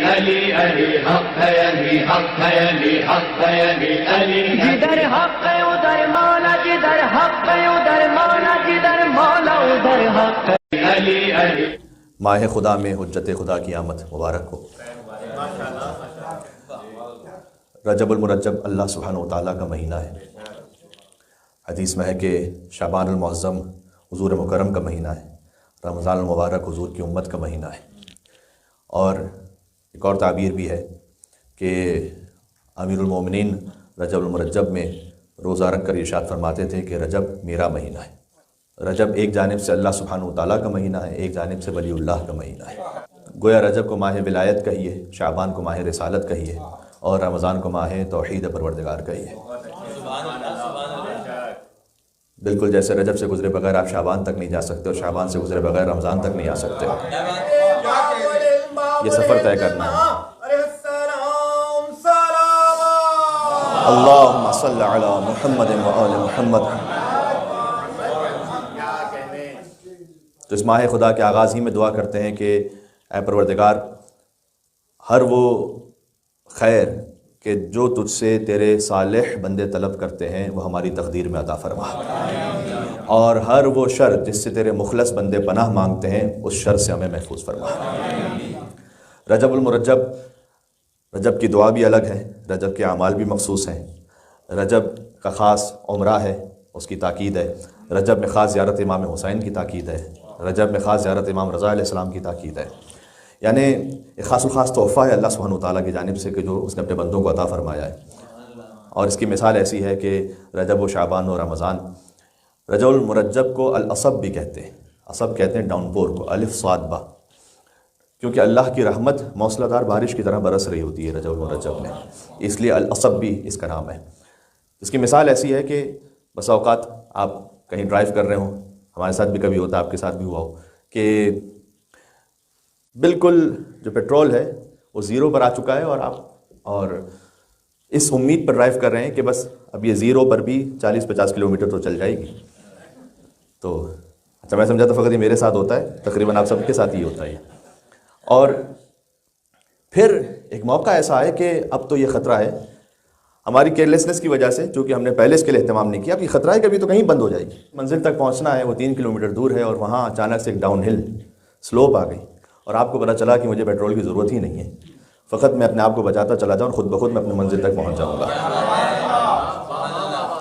علی علی حق ہے، علی حق ہے، علی حق ہے، علی علی جدھر حق ہے ادھر مولا، جدھر حق ہے ادھر مولا، جدھر مولا ادھر حق ہے۔ علی علی ماہ خدا میں حجت خدا کی آمد مبارک ہو۔ رجب المرجب اللہ سبحانہ و تعالیٰ کا مہینہ ہے۔ حدیث میں ہے کہ شعبان المعظم حضور مکرم کا مہینہ ہے، رمضان المبارک حضور کی امت کا مہینہ ہے۔ اور ایک اور تعبیر بھی ہے کہ امیر المومنین رجب المرجب میں روزہ رکھ کر ارشاد فرماتے تھے کہ رجب میرا مہینہ ہے۔ رجب ایک جانب سے اللہ سبحانہ و تعالیٰ کا مہینہ ہے، ایک جانب سے ولی اللہ کا مہینہ ہے۔ گویا رجب کو ماہ ولایت کہیے، شعبان کو ماہ رسالت کہیے، اور رمضان کو ماہ توحید پروردگار کہیے۔ بالکل جیسے رجب سے گزرے بغیر آپ شعبان تک نہیں جا سکتے، اور شعبان سے گزرے بغیر رمضان تک نہیں آ سکتے۔ یہ سفر طے کرنا ہے۔ اللہم صلی علی محمد و آل محمد۔ تو اس ماہ خدا کے آغاز ہی میں دعا کرتے ہیں کہ اے پروردگار، ہر وہ خیر کہ جو تجھ سے تیرے صالح بندے طلب کرتے ہیں وہ ہماری تقدیر میں عطا فرما، اور ہر وہ شر جس سے تیرے مخلص بندے پناہ مانگتے ہیں اس شر سے ہمیں محفوظ فرما۔ رجب المرجب، رجب کی دعا بھی الگ ہے، رجب کے اعمال بھی مخصوص ہیں۔ رجب کا خاص عمرہ ہے، اس کی تاکید ہے۔ رجب میں خاص زیارت امام حسین کی تاکید ہے۔ رجب میں خاص زیارت امام رضا علیہ السلام کی تاکید ہے۔ یعنی ایک خاص الخاص تحفہ ہے اللہ سبحانہ وتعالیٰ کی جانب سے کہ جو اس نے اپنے بندوں کو عطا فرمایا ہے۔ اور اس کی مثال ایسی ہے کہ رجب و شعبان و رمضان، رجب المرجب کو العصب بھی کہتے ہیں۔ عصب کہتے ہیں ڈاؤن پور کو، الف صاد با، کیونکہ اللہ کی رحمت موسلا دار بارش کی طرح برس رہی ہوتی ہے رجب المرجب میں، اس لیے العصب بھی اس کا نام ہے۔ اس کی مثال ایسی ہے کہ بس اوقات آپ کہیں ڈرائیو کر رہے ہوں، ہمارے ساتھ بھی کبھی ہوتا ہے، آپ کے ساتھ بھی ہوا ہو، کہ بالکل جو پیٹرول ہے وہ زیرو پر آ چکا ہے، اور اس امید پر ڈرائیو کر رہے ہیں کہ بس اب یہ زیرو پر بھی 40-50 کلومیٹر تو چل جائے گی۔ تو اچھا، میں سمجھا تو فقط یہ میرے ساتھ ہوتا ہے، تقریباً آپ سب کے ساتھ ہی ہوتا ہے۔ اور پھر ایک موقع ایسا ہے کہ اب تو یہ خطرہ ہے ہماری کیئرلیسنس کی وجہ سے، چونکہ ہم نے پہلے اس کے لیے اہتمام نہیں کیا، اب یہ خطرہ ہے کہ ابھی تو کہیں بند ہو جائے گی۔ منزل تک پہنچنا ہے، وہ 3 کلومیٹر دور ہے، اور وہاں اچانک سے ایک ڈاؤن ہل سلوپ آ گئی، اور آپ کو پتہ چلا کہ مجھے پیٹرول کی ضرورت ہی نہیں ہے، فقط میں اپنے آپ کو بچاتا چلا جاؤں اور خود بخود میں اپنے منزل تک پہنچ جاؤں گا۔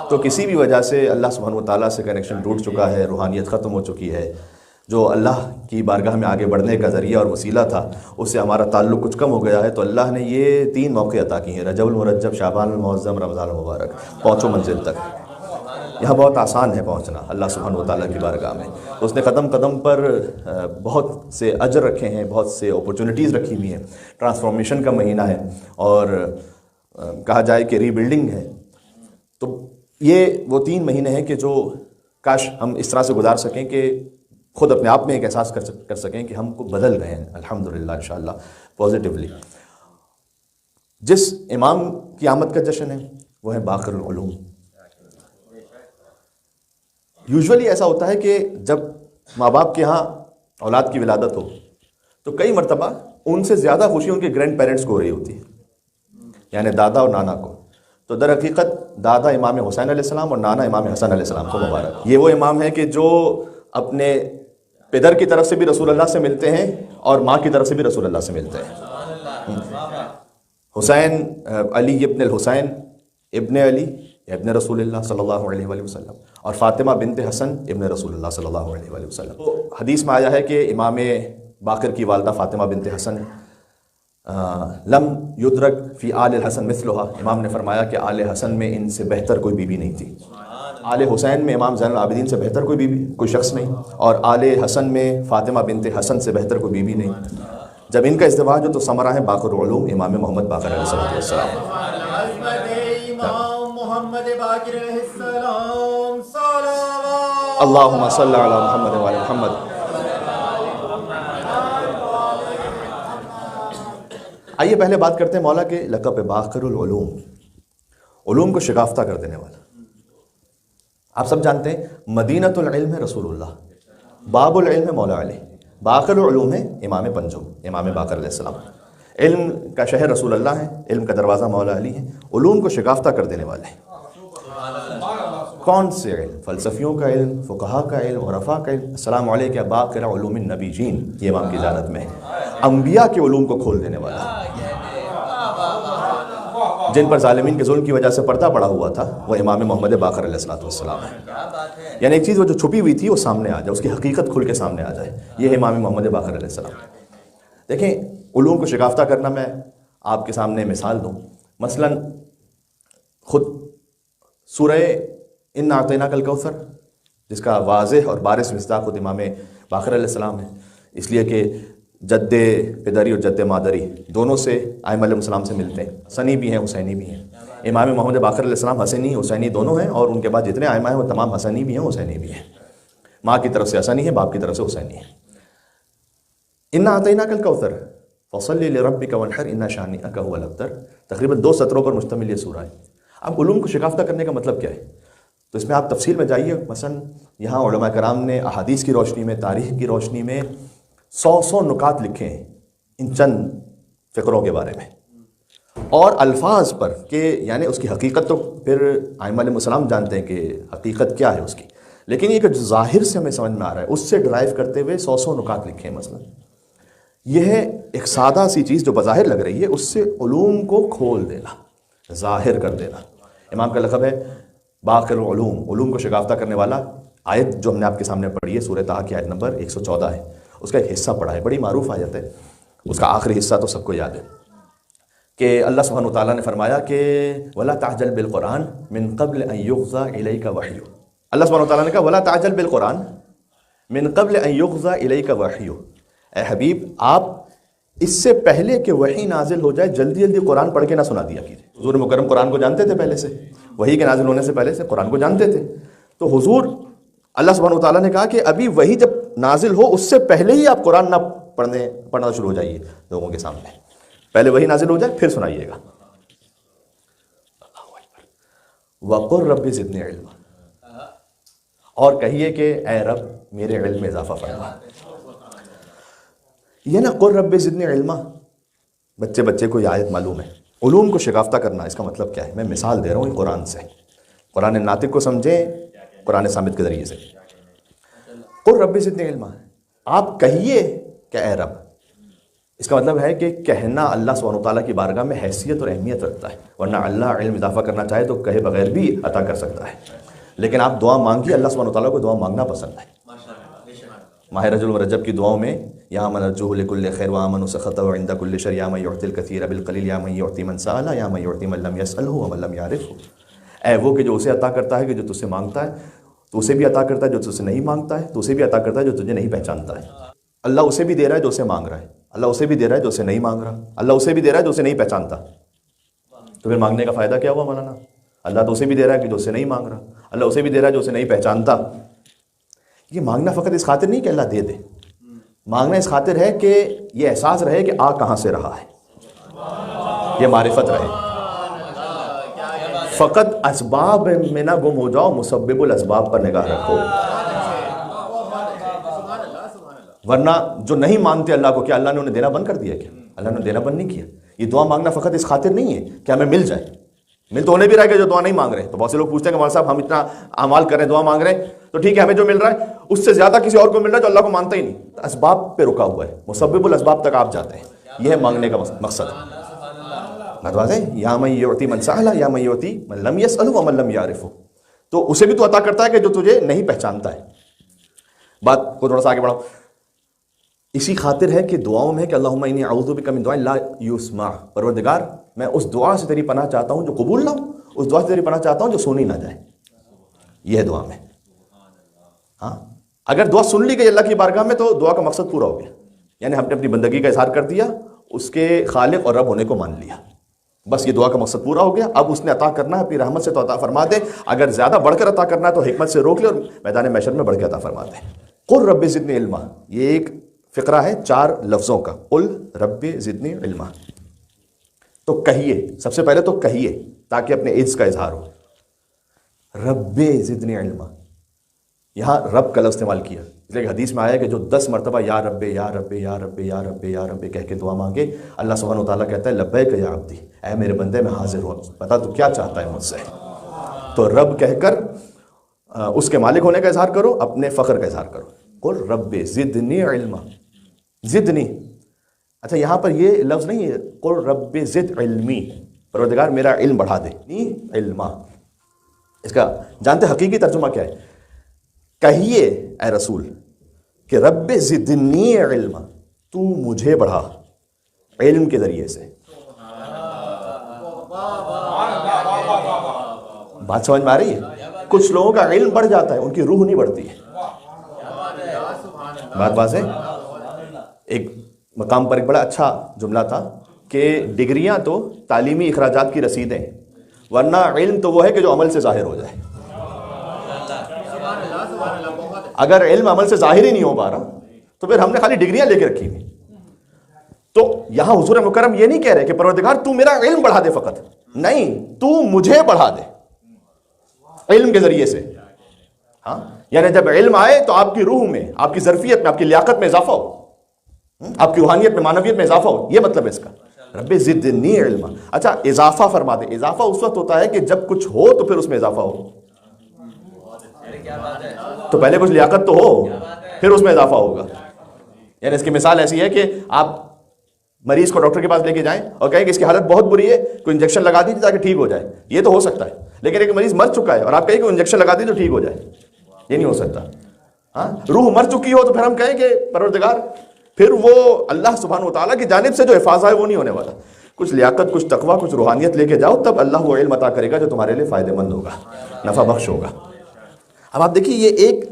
تو کسی بھی وجہ سے اللہ سبحانہ و تعالیٰ سے کنیکشن ٹوٹ چکا ہے، روحانیت ختم ہو چکی ہے، جو اللہ کی بارگاہ میں آگے بڑھنے کا ذریعہ اور وسیلہ تھا اس سے ہمارا تعلق کچھ کم ہو گیا ہے، تو اللہ نے یہ 3 موقع عطا کیے ہیں، رجب المرجب، شعبان المعظم، رمضان المبارک۔ پہنچو منزل تک، یہاں بہت آسان ہے پہنچنا اللہ سبحانہ و تعالیٰ کی بارگاہ میں۔ تو اس نے قدم قدم پر بہت سے اجر رکھے ہیں، بہت سے اپورچونیٹیز رکھی ہوئی ہیں۔ ٹرانسفارمیشن کا مہینہ ہے، اور کہا جائے کہ ری بلڈنگ ہے۔ تو یہ وہ 3 مہینے ہیں کہ جو کاش ہم اس طرح سے گزار سکیں کہ خود اپنے آپ میں ایک احساس کر سکیں کہ ہم کو بدل گئے ہیں الحمدللہ انشاءاللہ پازیٹیولی۔ جس امام کی آمد کا جشن ہے وہ ہے باقر العلوم۔ یوزولی ایسا ہوتا ہے کہ جب ماں باپ کے ہاں اولاد کی ولادت ہو تو کئی مرتبہ ان سے زیادہ خوشی ان کے گرینڈ پیرنٹس کو ہو رہی ہوتی ہے، یعنی دادا اور نانا کو۔ تو در حقیقت دادا امام حسین علیہ السلام اور نانا امام حسن علیہ السلام کو مبارک۔ یہ وہ امام ہیں کہ جو اپنے پدر کی طرف سے بھی رسول اللہ سے ملتے ہیں اور ماں کی طرف سے بھی رسول اللہ سے ملتے ہیں۔ حسین علی ابن الحسین ابن علی ابن رسول اللہ صلی اللہ علیہ وآلہ وسلم، اور فاطمہ بنت حسن ابن رسول اللہ صلی اللہ علیہ وآلہ وسلم۔ تو حدیث میں آیا ہے کہ امام باقر کی والدہ فاطمہ بنت حسن لم یدرک فی آل الحسن مثلها، امام نے فرمایا کہ آل حسن میں ان سے بہتر کوئی بیوی نہیں تھی۔ آل حسین میں امام زین العابدین سے بہتر کوئی بیوی، کوئی شخص نہیں، اور آل حسن میں فاطمہ بنت حسن سے بہتر کوئی بیوی نہیں۔ جب ان کا ازدواج ہو تو ثمرہ ہے باقر العلوم امام محمد باقر علیہ السلام۔ اللہم صلی علی محمد و علی محمد۔ آئیے پہلے بات کرتے ہیں مولا کے لقب باقر العلوم، علوم کو شگافتہ کر دینے والا۔ آپ سب جانتے ہیں مدینۃ العلم ہے رسول اللہ، باب العلم ہے مولا علی، باقر العلوم ہے امام پنجم امام باقر علیہ السلام۔ علم کا شہر رسول اللہ ہے، علم کا دروازہ مولا علی ہے، علوم کو شگافتہ کر دینے والے ہیں۔ کون سے علم؟ فلسفیوں کا علم، فقہا کا علم، عرفاء کا علم۔ السلام علیکم یا باقر علوم النبیین، یہ امام کی زیارت میں ہے، انبیاء کے علوم کو کھول دینے والا ہے۔ جن پر ظالمین کے ظلم کی وجہ سے پردہ پڑا ہوا تھا وہ امام محمد باقر علیہ السلام ہے۔ یعنی ایک چیز وہ جو چھپی ہوئی تھی وہ سامنے آ جائے، اس کی حقیقت کھل کے سامنے آ جائے، یہ ہے امام محمد باقر علیہ السلام۔ دیکھیں علوم کو شگافتہ کرنا، میں آپ کے سامنے مثال دوں، مثلا خود سورہ انا اعطیناک الکوثر، جس کا واضح اور بارز مصداق خود امام باقر علیہ السلام ہے، اس لیے کہ جد پدری اور جد مادری دونوں سے ائمہ علیہ السلام سے ملتے ہیں، سنی بھی ہیں حسینی بھی ہیں۔ امام محمد باقر علیہ السلام حسنی حسینی دونوں ہیں، اور ان کے بعد جتنے ائمہ ہیں وہ تمام حسنی بھی ہیں حسینی بھی ہیں، ماں کی طرف سے حسنی ہے، باپ کی طرف سے حسینی ہے۔ انا اعطیناک الکوثر فصلی لربک وانحر ان شانئک هو الابتر، تقریباً 2 سطروں پر مشتمل یہ سورہ ہے۔ اب علوم کو شگافتہ کرنے کا مطلب کیا ہے؟ تو اس میں آپ تفصیل میں جائیے، مثلا یہاں علماء کرام نے احادیث کی روشنی میں، تاریخ کی روشنی میں 100 نکات لکھے ہیں ان چند فقروں کے بارے میں، اور الفاظ پر کہ یعنی اس کی حقیقت تو پھر ائمہ علیہ السلام جانتے ہیں کہ حقیقت کیا ہے اس کی، لیکن یہ کہ جو ظاہر سے ہمیں سمجھ میں آ رہا ہے اس سے ڈرائیو کرتے ہوئے 100 نکات لکھے ہیں۔ مثلا یہ ہے ایک سادہ سی چیز جو بظاہر لگ رہی ہے، اس سے علوم کو کھول دینا، ظاہر کر دینا۔ امام کا لقب ہے باقر العلوم، علوم کو شگافتہ کرنے والا۔ آیت جو ہم نے آپ کے سامنے پڑھی ہے سورہ طٰہٰ کی آیت نمبر 114 ہے، اس کا ایک حصہ پڑھا ہے، بڑی معروف آیت ہے، اس کا آخری حصہ تو سب کو یاد ہے کہ اللہ سبحانہ وتعالیٰ نے فرمایا کہ وَلَا تَعْجَلْ بِالْقُرْآنِ مِن قَبْلِ أَن يُقْضَىٰ إِلَيْكَ وَحْيُهُ۔ اللہ سبحانہ وتعالیٰ نے کہا وَلَا تَعْجَلْ بِالْقُرْآنِ مِن قَبْلِ أَن يُقْضَىٰ إِلَيْكَ وَحْيُهُ، اے حبیب آپ اس سے پہلے کہ وحی نازل ہو جائے جلدی جلدی قرآن پڑھ کے نہ سنا دیا کیجیے۔ حضور مکرم قرآن کو جانتے تھے، پہلے سے وحی کے نازل ہونے سے پہلے سے قرآن کو جانتے تھے، تو حضور اللہ سبحانہ وتعالیٰ نے کہا کہ ابھی وحی جب نازل ہو اس سے پہلے ہی آپ قرآن نہ پڑھنا شروع ہو جائیے لوگوں کے سامنے، پہلے وحی نازل ہو جائے پھر سنائیے گا۔ وَقُلْ رَبِّ زِدْنِی عِلْمًا، اور کہیے کہ اے رب میرے علم میں اضافہ فرما۔ یہ نا قُلْ رَبِّ زِدْنِی عِلْمًا، بچے کو یہ آیت معلوم ہے۔ علوم کو شگافتہ کرنا اس کا مطلب کیا ہے؟ میں مثال دے رہا ہوں قرآن سے، قرآن ناطق کو سمجھیں قرآن ثابت کے ذریعے سے۔ قُلْ رَبِّ زِدْنِی عِلْمًا، آپ کہیے کہ اے رب، اس کا مطلب ہے کہ کہنا اللہ سبحانہ وتعالیٰ کی بارگاہ میں حیثیت اور اہمیت رکھتا ہے، ورنہ اللہ علم اضافہ کرنا چاہے تو کہے بغیر بھی عطا کر سکتا ہے، لیکن آپ دعا مانگیے، اللہ سبحانہ وتعالیٰ کو دعا مانگنا پسند ہے۔ ماہ رجب و رجب کی دعاؤں میں یا من ارجوہ لکل خیر وآمن سخطہ عند کل شر یا من یعطی الکثیر بالقلیل یا من یعطی من سأل یا من یعطی من لم یسألہ ومن لم یعرفہ، اے وہ کہ جو اسے عطا کرتا ہے کہ جو تجھ سے مانگتا ہے، تو اسے بھی عطا کرتا ہے جو تجھ سے نہیں مانگتا ہے، تو اسے بھی عطا کرتا ہے جو تجھے نہیں پہچانتا ہے۔ اللہ اسے بھی دے رہا ہے جو اسے مانگ رہا ہے، اللہ اسے بھی دے رہا ہے جو اسے نہیں مانگ رہا، اللہ اسے بھی دے رہا ہے جو اسے نہیں پہچانتا، تو پھر مانگنے کا فائدہ کیا ہوا مولانا؟ اللہ تو اسے بھی دے رہا ہے کہ جو اسے نہیں مانگ رہا، اللہ اسے بھی دے رہا ہے جو اسے نہیں پہچانتا۔ یہ مانگنا فقط اس خاطر نہیں کہ اللہ دے دے، مانگنا اس خاطر ہے کہ یہ احساس رہے کہ آ کہاں سے رہا ہے، یہ معرفت رہے۔ فقط اسباب میں نہ گم ہو جاؤ، مسبب الاسباب پر نگاہ رکھو، ورنہ جو نہیں مانگتے اللہ کو، کیا اللہ نے انہیں دینا بند کر دیا؟ کیا اللہ نے دینا بند نہیں کیا؟ یہ دعا مانگنا فقط اس خاطر نہیں ہے کہ ہمیں مل جائے، مل تو انہیں بھی رہا ہے جو دعا نہیں مانگ رہے۔ تو بہت سے لوگ پوچھتے ہیں کہ مولانا صاحب ہم اتنا اعمال کر رہے ہیں، دعا مانگ رہے ہیں، تو ٹھیک ہے ہمیں جو مل رہا ہے اس سے زیادہ کسی اور کو مل رہا ہے جو اللہ کو مانتا ہی نہیں، اسباب پہ رکا ہوا ہے، مسبب الاسباب تک آپ جاتے ہیں، یہ ہے مانگنے کا مقصد۔ مطلب ہے یا من یعطی من سأل یا من یعطی من لم یسأل ومن لم یعرفہ، تو اسے بھی تو عطا کرتا ہے کہ جو تجھے نہیں پہچانتا ہے۔ بات کو تھوڑا سا آگے بڑھاؤ، اسی خاطر ہے کہ دعاؤں میں کہ اللہم انی اعوذ بک من دعاء لا یسمع، پروردگار میں اس دعا سے تیری پناہ چاہتا ہوں جو قبول نہ ہو، اس دعا سے تیری پناہ چاہتا ہوں جو سنی نہ جائے، یہ ہے دعا میں۔ ہاں اگر دعا سن لی گئی اللہ کی بارگاہ میں تو دعا کا مقصد پورا ہو گیا، یعنی ہم نے اپنی بندگی کا اظہار کر دیا، اس کے خالق اور رب ہونے کو مان لیا، بس یہ دعا کا مقصد پورا ہو گیا۔ اب اس نے عطا کرنا ہے اپنی رحمت سے تو عطا فرما دے، اگر زیادہ بڑھ کر عطا کرنا ہے تو حکمت سے روک لے اور میدان محشر میں بڑھ کے عطا فرما دے۔ قل رب زدنی علما، یہ ایک فقرہ ہے 4 لفظوں کا، قل رب زدنی علما، تو کہیے، سب سے پہلے تو کہیے تاکہ اپنے عجز کا اظہار ہو، رب زدنی علما، یہاں رب کا لفظ استعمال کیا، اس لیے حدیث میں آیا کہ جو 10 مرتبہ یا رب یا رب یا رب یا رب یا رب کہہ کے دعا مانگے، اللہ سبحانہ و تعالیٰ کہتا ہے لبیک یا عبدی، اے میرے بندے میں حاضر ہوں، بتا تو کیا چاہتا ہے مجھ سے۔ تو رب کہہ کر اس کے مالک ہونے کا اظہار کرو، اپنے فخر کا اظہار کرو۔ قل رب زدنی علما، زدنی، اچھا یہاں پر یہ لفظ نہیں ہے قل رب زد علمی، پروردگار میرا علم بڑھا دے، نہیں علما۔ اس کا جانتے حقیقی ترجمہ کیا ہے؟ کہیے اے رسول کہ رب زدنی علما، تو مجھے بڑھا علم کے ذریعے سے۔ بات سمجھ میں آ رہی ہے؟ کچھ لوگوں کا علم بڑھ جاتا ہے، ان کی روح نہیں بڑھتی ہے۔ بات ہے، ایک مقام پر ایک بڑا اچھا جملہ تھا کہ ڈگریاں تو تعلیمی اخراجات کی رسیدیں ہیں، ورنہ علم تو وہ ہے کہ جو عمل سے ظاہر ہو جائے۔ اگر علم عمل سے ظاہر ہی نہیں ہو پا رہا تو پھر ہم نے خالی ڈگریاں لے کے رکھی ہوئی۔ تو یہاں حضور مکرم یہ نہیں کہہ رہے کہ پروردگار تو میرا علم بڑھا دے فقط، نہیں، تو مجھے بڑھا دے علم کے ذریعے سے۔ ہاں، یعنی جب علم آئے تو آپ کی روح میں، آپ کی ظرفیت میں، آپ کی لیاقت میں اضافہ ہو، آپ کی روحانیت میں، معنویت میں اضافہ ہو، یہ مطلب ہے اس کا رب زدنی علما۔ اچھا اضافہ فرما دے، اضافہ اس وقت ہوتا ہے کہ جب کچھ ہو تو پھر اس میں اضافہ ہو، تو پہلے کچھ لیاقت تو ہو پھر اس میں اضافہ ہوگا۔ یعنی اس کی مثال ایسی ہے کہ آپ مریض کو ڈاکٹر کے پاس لے کے جائیں اور کہیں کہ اس کی حالت بہت بری ہے، کوئی انجیکشن لگا دیجیے تاکہ ٹھیک ہو جائے، یہ تو ہو سکتا ہے، لیکن ایک مریض مر چکا ہے اور آپ کہیں کہ انجیکشن لگا دیجیے تو ٹھیک ہو جائے، یہ نہیں ہو سکتا۔ ہاں، روح مر چکی ہو تو پھر ہم کہیں کہ پروردگار پھر وہ اللہ سبحانہ و تعالیٰ کی جانب سے جو حفاظہ ہے وہ نہیں ہونے والا، کچھ لیاقت، کچھ تقویٰ، کچھ روحانیت لے کے جاؤ، تب اللہ وہ علم عطا کرے گا جو تمہارے لیے فائدہ مند ہوگا، نفع بخش ہوگا۔ اب آپ دیکھیے یہ ایک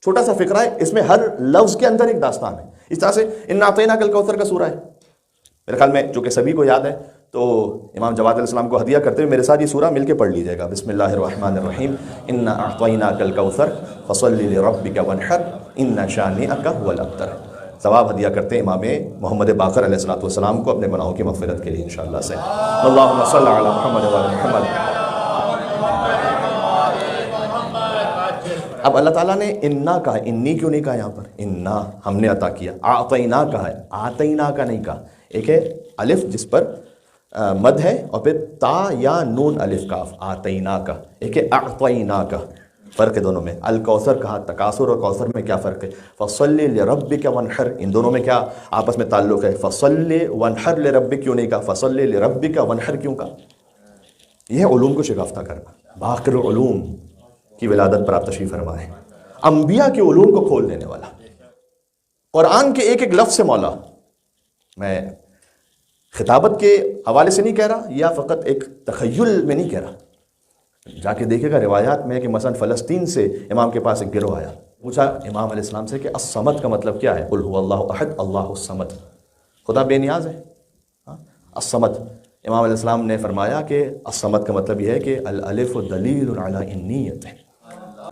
چھوٹا سا فقرہ ہے، اس میں ہر لفظ کے اندر ایک داستان ہے۔ اس طرح سے انا اعطیناک الکوثر کا سورہ ہے، میرے خیال میں چونکہ سبھی کو یاد ہے تو امام جواد علیہ السلام کو ہدیہ کرتے ہوئے میرے ساتھ یہ سورہ مل کے پڑھ لیجیے گا۔ بسم اللہ الرحمن الرحیم، انا اعطیناک الکوثر فصل لربک وانحر ان شانئک هو الابتر۔ ثواب ہدیہ کرتے ہیں امام محمد باقر علیہ السلام کو اپنے گناہوں کی مغفرت کے لیے انشاءاللہ سے۔ اللہم صل علی محمد و علی محمد۔ اب اللہ تعالیٰ نے انا کہا، انی کیوں نہیں کہا یہاں پر؟ انا ہم نے عطا کیا، اعطینا کہا ہے، آتینا کا نہیں کہا۔ ایک ہے الف جس پر مد ہے اور پھر تا یا نون الف کاف، آتینا کا، ایک ہے اعطینا کا، فرق ہے دونوں میں۔ الکوثر کہا، تکاثر اور کوثر میں کیا فرق ہے؟ فصلی لربک وانحر، ان دونوں میں کیا آپس میں تعلق ہے؟ فصلی وانحر لربک کیوں نہیں کہا؟ فصلی لربک وانحر کیوں کہا؟ یہ ہے علوم کو شکافتہ کرنا، باقر علوم کی ولادت پر آپ تشریف فرمائیں، انبیاء کے علوم کو کھول دینے والا، قرآن کے ایک ایک لفظ سے مولا۔ میں خطابت کے حوالے سے نہیں کہہ رہا یا فقط ایک تخیل میں نہیں کہہ رہا، جا کے دیکھے گا روایات میں کہ مثلا فلسطین سے امام کے پاس ایک گروہ آیا، پوچھا امام علیہ السلام سے کہ الصمد کا مطلب کیا ہے؟ قل هو اللہ احد اللہ الصمد، خدا بے نیاز ہے۔ الصمد، امام علیہ السلام نے فرمایا کہ الصمد کا مطلب یہ ہے کہ الالف دلیل علی انیت،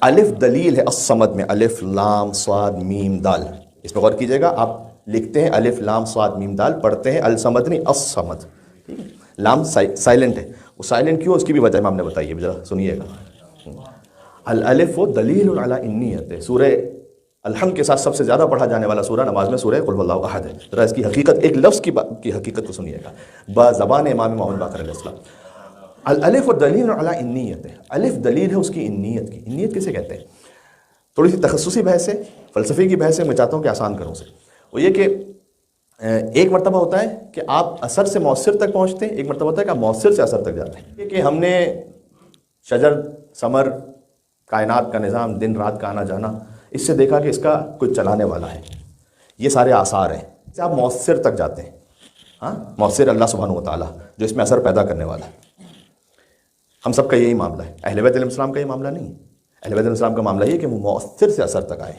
الف دلیل ہے الصمد میں، الف لام صاد میم دال، اس پہ غور کیجئے گا، آپ لکھتے ہیں الف لام صاد میم دال، پڑھتے ہیں الصمد نہیں الصمد، ٹھیک ہے؟ لام سائلنٹ ہے، وہ سائلنٹ کیوں اس کی بھی وجہ امام نے بتائی ہے، ذرا سنیے گا۔ الالف دلیل علی انیت ہے، سورہ الحمد کے ساتھ سب سے زیادہ پڑھا جانے والا سورہ نماز میں سورہ قل هو اللہ احد ہے۔ ذرا اس کی حقیقت، ایک لفظ کی حقیقت کو سنیے گا بزبان امام محمد باقر علیہ السلام۔ الالف دلیل علی انیت ہے، الف دلیل ہے اس کی انیت کی۔ انیت کسے کہتے ہیں؟ تھوڑی سی تخصصی بحث ہے، فلسفے کی بحث ہے، میں چاہتا ہوں کہ آسان کروں سے۔ وہ یہ کہ ایک مرتبہ ہوتا ہے کہ آپ اثر سے مؤثر تک پہنچتے ہیں، ایک مرتبہ ہوتا ہے کہ آپ مؤثر سے اثر تک جاتے ہیں۔ یہ کہ ہم نے شجر ثمر، کائنات کا نظام، دن رات کا آنا جانا، اس سے دیکھا کہ اس کا کچھ چلانے والا ہے، یہ سارے آثار ہیں، اس سے آپ مؤثر تک جاتے ہیں۔ ہاں، مؤثر اللہ سبحانہ و تعالیٰ جو اس میں اثر پیدا کرنے والا ہے۔ ہم سب کا یہی معاملہ ہے، اہل بیت علیہ السلام کا یہ معاملہ نہیں ہے۔ اہل بیت علیہ السلام کا معاملہ یہ کہ وہ مؤثر سے اثر تک آئے۔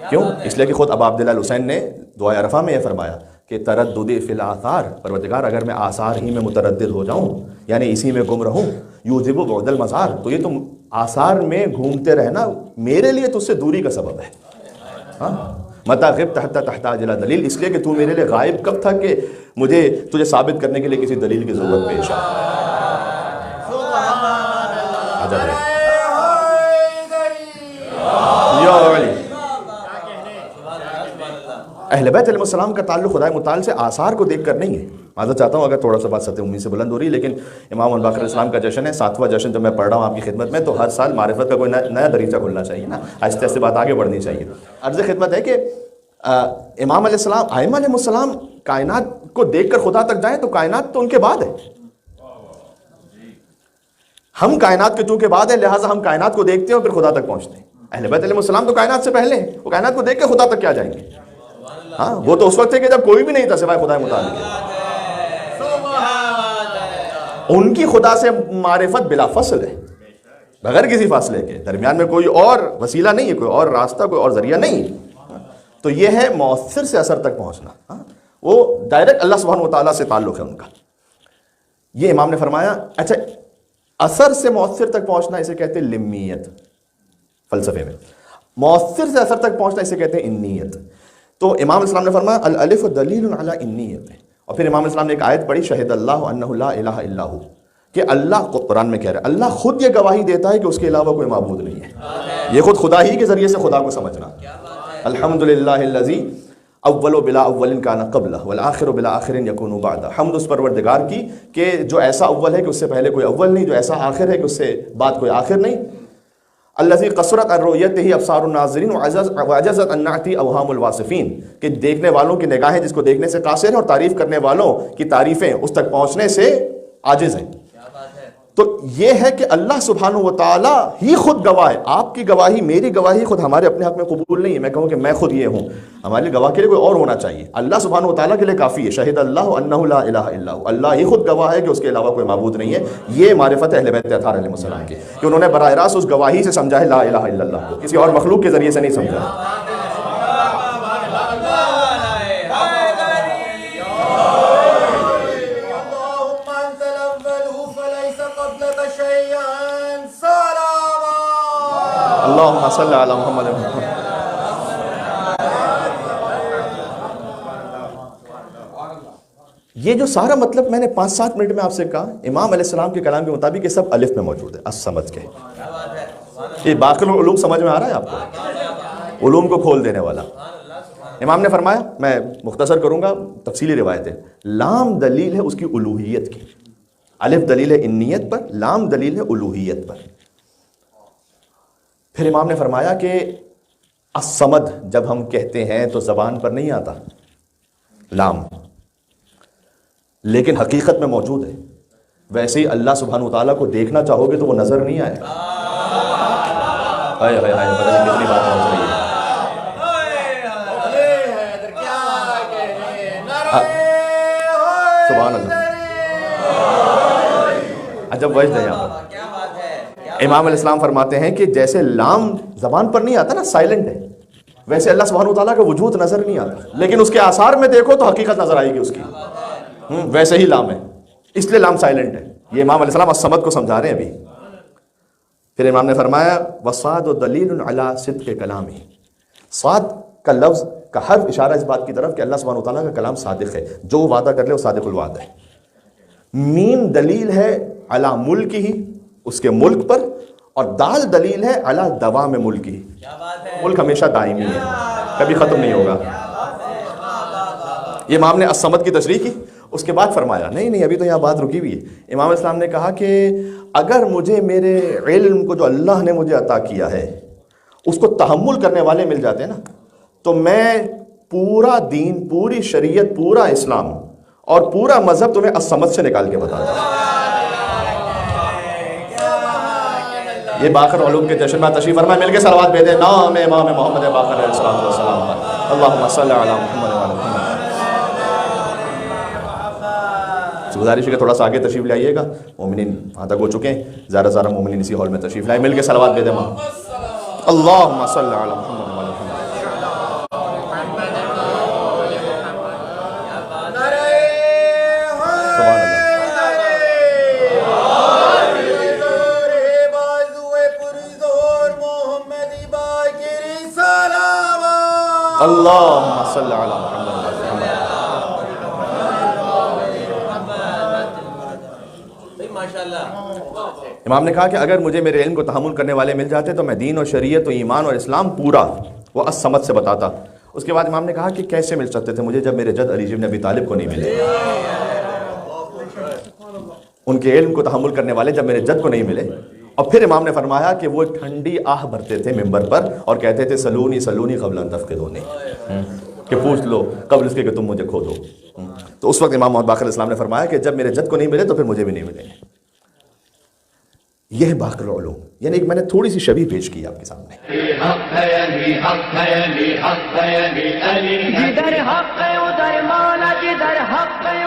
کیوں؟ اس لیے کہ خود ابا عبداللہ الحسین نے دعائے عرفہ میں یہ فرمایا کہ ترددی فی الاثار، پروردگار اگر میں آثار ہی میں متردد ہو جاؤں، یعنی اسی میں گم رہوں، یوجب بعد المزار، تو یہ تو آثار میں گھومتے رہنا میرے لیے تو اس سے دوری کا سبب ہے۔ ہاں، متا غبت حتی تحتاج الی دلیل، اس لیے کہ تو میرے لیے غائب کب تھا کہ مجھے تجھے ثابت کرنے کے لیے کسی دلیل کی ضرورت پیش آئی۔ اہل بیت علیہ السلام کا تعلق خدائے متعال سے آثار کو دیکھ کر نہیں ہے. معذرت چاہتا ہوں اگر تھوڑا سا بات سطح امید سے بلند ہو رہی ہے، لیکن امام الباقر علیہ السلام کا جشن ہے، 7واں جشن جب میں پڑھ رہا ہوں آپ کی خدمت میں، تو ہر سال معرفت کا کوئی نیا دریچہ کھلنا چاہیے نا، آہستہ آہستہ بات آگے بڑھنی چاہیے. عرض خدمت ہے کہ امام علیہ السلام، ائمہ علیہ السلام کائنات کو دیکھ کر خدا تک جائیں تو کائنات تو ان کے بعد ہے. ہم کائنات کے چونکہ بعد ہے، لہٰذا ہم کائنات کو دیکھتے ہیں اور پھر خدا تک پہنچتے ہیں. اہل بیت علیہ السلام تو کائنات سے پہلے ہیں، وہ کائنات کو دیکھ کے خدا تک کیا جائیں گے؟ ہاں، وہ تو اس وقت ہے کہ جب کوئی بھی نہیں تھا سوائے خدا متعال کے. ان کی خدا سے معرفت بلا فصل ہے، بغیر کسی فاصلے کے، درمیان میں کوئی اور وسیلہ نہیں ہے، کوئی اور راستہ، کوئی اور ذریعہ نہیں. تو یہ ہے مؤثر سے اثر تک پہنچنا. وہ ڈائریکٹ اللہ سبحانہ وتعالیٰ سے تعلق ہے ان کا. یہ امام نے فرمایا. اچھا، اثر سے مؤثر تک پہنچنا اسے کہتے ہیں لمیت فلسفے میں. مؤثر سے اثر تک پہنچنا اسے کہتے ہیں انیت. تو امام اسلام نے فرمایا الالف دلیل علی انیت. اور پھر امام اسلام نے ایک آیت پڑھی شہد اللہ انہ لا الہ الا ہو، کہ اللہ کو قرآن میں کہہ رہا ہے، اللہ خود یہ گواہی دیتا ہے کہ اس کے علاوہ کوئی معبود نہیں ہے. یہ خود خدا ہی کے ذریعے سے خدا کو سمجھنا. الحمدللہ الذی اول بلا اول کان قبلہ والآخر بلا آخر یکون بعدہ. حمد اس پروردگار کی کہ جو ایسا اول ہے کہ اس سے پہلے کوئی اول نہیں، جو ایسا آخر ہے کہ اس سے بعد کوئی آخر نہیں. الذی قصرت عن رؤیتہ ابصار الناظرین وعجزت عن نعت اوہام الواصفین، کہ دیکھنے والوں کی نگاہیں جس کو دیکھنے سے قاصر ہیں اور تعریف کرنے والوں کی تعریفیں اس تک پہنچنے سے عاجز ہیں. تو یہ ہے کہ اللہ سبحانہ وتعالی ہی خود گواہ ہے. آپ کی گواہی، میری گواہی خود ہمارے اپنے حق میں قبول نہیں ہے. میں کہوں کہ میں خود یہ ہوں، ہمارے لیے گواہ کے لیے کوئی اور ہونا چاہیے. اللہ سبحانہ وتعالی کے لیے کافی ہے. شہد اللہ انہ لا الہ الا ہو، اللہ ہی خود گواہ ہے کہ اس کے علاوہ کوئی معبود نہیں ہے. یہ معرفت اہل بیت اطہار علیہ السلام کی، کہ انہوں نے براہ راست اس گواہی سے سمجھا ہے لا الہ الا اللہ کو، کسی اور مخلوق کے ذریعے سے نہیں سمجھا. اللہم صلی علی محمد. یہ جو سارا مطلب میں نے 5-7 منٹ میں آپ سے کہا، امام علیہ السلام کے کلام کے مطابق یہ سب الف میں موجود ہے، الصمد کے. یہ باقی علوم سمجھ میں آ رہا ہے آپ کو؟ علوم کو کھول دینے والا. امام نے فرمایا، میں مختصر کروں گا، تفصیلی روایت ہے. لام دلیل ہے اس کی الوہیت کی. الف دلیل ہے انیت پر، لام دلیل ہے الوہیت پر. پھر امام نے فرمایا کہ الصمد جب ہم کہتے ہیں تو زبان پر نہیں آتا لام، لیکن حقیقت میں موجود ہے. ویسے ہی اللہ سبحانہ وتعالیٰ کو دیکھنا چاہو گے تو وہ نظر نہیں آئے گا. ہائے ہائے ہائے، پتہ نہیں کتنی بات پہنچ رہی ہے. سبحان اللہ، عجب وجد ہے یہاں پر. امام علیہ السلام فرماتے ہیں کہ جیسے لام زبان پر نہیں آتا نا، سائلنٹ ہے، ویسے اللہ سبحانہ وتعالیٰ کا وجود نظر نہیں آتا، لیکن اس کے آثار میں دیکھو تو حقیقت نظر آئے گی اس کی. ویسے ہی لام ہے، اس لیے لام سائلنٹ ہے. یہ امام علیہ السلام الصمد کو سمجھا رہے ہیں ابھی. پھر امام نے فرمایا وصاد دلیل علی صدق کلامہ. صاد کا لفظ کا حرف اشارہ اس بات کی طرف کہ اللہ سبحانہ وتعالیٰ کا کلام صادق ہے، جو وعدہ کر لے وہ صادق الوعد ہے. میم دلیل ہے علی ملک ہی، اس کے ملک پر، اور دال دلیل ہے علی دوام ملک ہی، ملک ہمیشہ دائمی ہے، کبھی ختم نہیں ہوگا. یہ امام نے الصمد کی تشریح کی. اس کے بعد فرمایا نہیں ابھی تو یہاں بات رکی ہوئی ہے. امام اسلام نے کہا کہ اگر مجھے میرے علم کو جو اللہ نے مجھے عطا کیا ہے اس کو تحمل کرنے والے مل جاتے ہیں نا، تو میں پورا دین، پوری شریعت، پورا اسلام اور پورا مذہب تمہیں الصمد سے نکال کے بتاتا ہوں. یہ باقر علوم کے جشن میں تشریف فرمائے، مل کے صلوات بھیجیں نام امام محمد باقر علیہ السلام پر. اللہم صلی علی محمد وعلی محمد. گزارش ہے کہ تھوڑا سا آگے تشریف لے آئیے گا، مومنین وہاں تک ہو چکے ہیں، زیادہ مومنین اسی ہال میں تشریف لائے، مل کے صلوات بھیجیں. اللہم صلی علی محمد وعلی محمد. اللہم صلی علی محمد. امام نے کہا کہ اگر مجھے میرے علم کو تحمل کرنے والے مل جاتے تو میں دین اور شریعت و ایمان اور اسلام پورا وہ الصمد سے بتاتا. اس کے بعد امام نے کہا کہ کیسے مل سکتے تھے مجھے جب میرے جد علی بن ابی طالب کو نہیں ملے، ان کے علم کو تحمل کرنے والے جب میرے جد کو نہیں ملے۔ اور پھر امام نے فرمایا کہ وہ ایک ٹھنڈی آہ بھرتے تھے ممبر پر اور کہتے تھے سلونی سلونی قبل ان تفقدونی، کہ پوچھ لو قبل اس کے کہ تم مجھے کھو دو۔ تو اس وقت امام محمد باقر اسلام نے فرمایا کہ جب میرے جد کو نہیں ملے تو پھر مجھے بھی نہیں ملیں گے۔ یہ ہے باقر العلوم، یعنی ایک میں نے تھوڑی سی شبیہ پیش کی آپ کے سامنے۔ حق ہے علی، حق ہے علی، حق ہے علی، علی ہے جدھر حق ہے ادھر مولا، جدھر حق ہے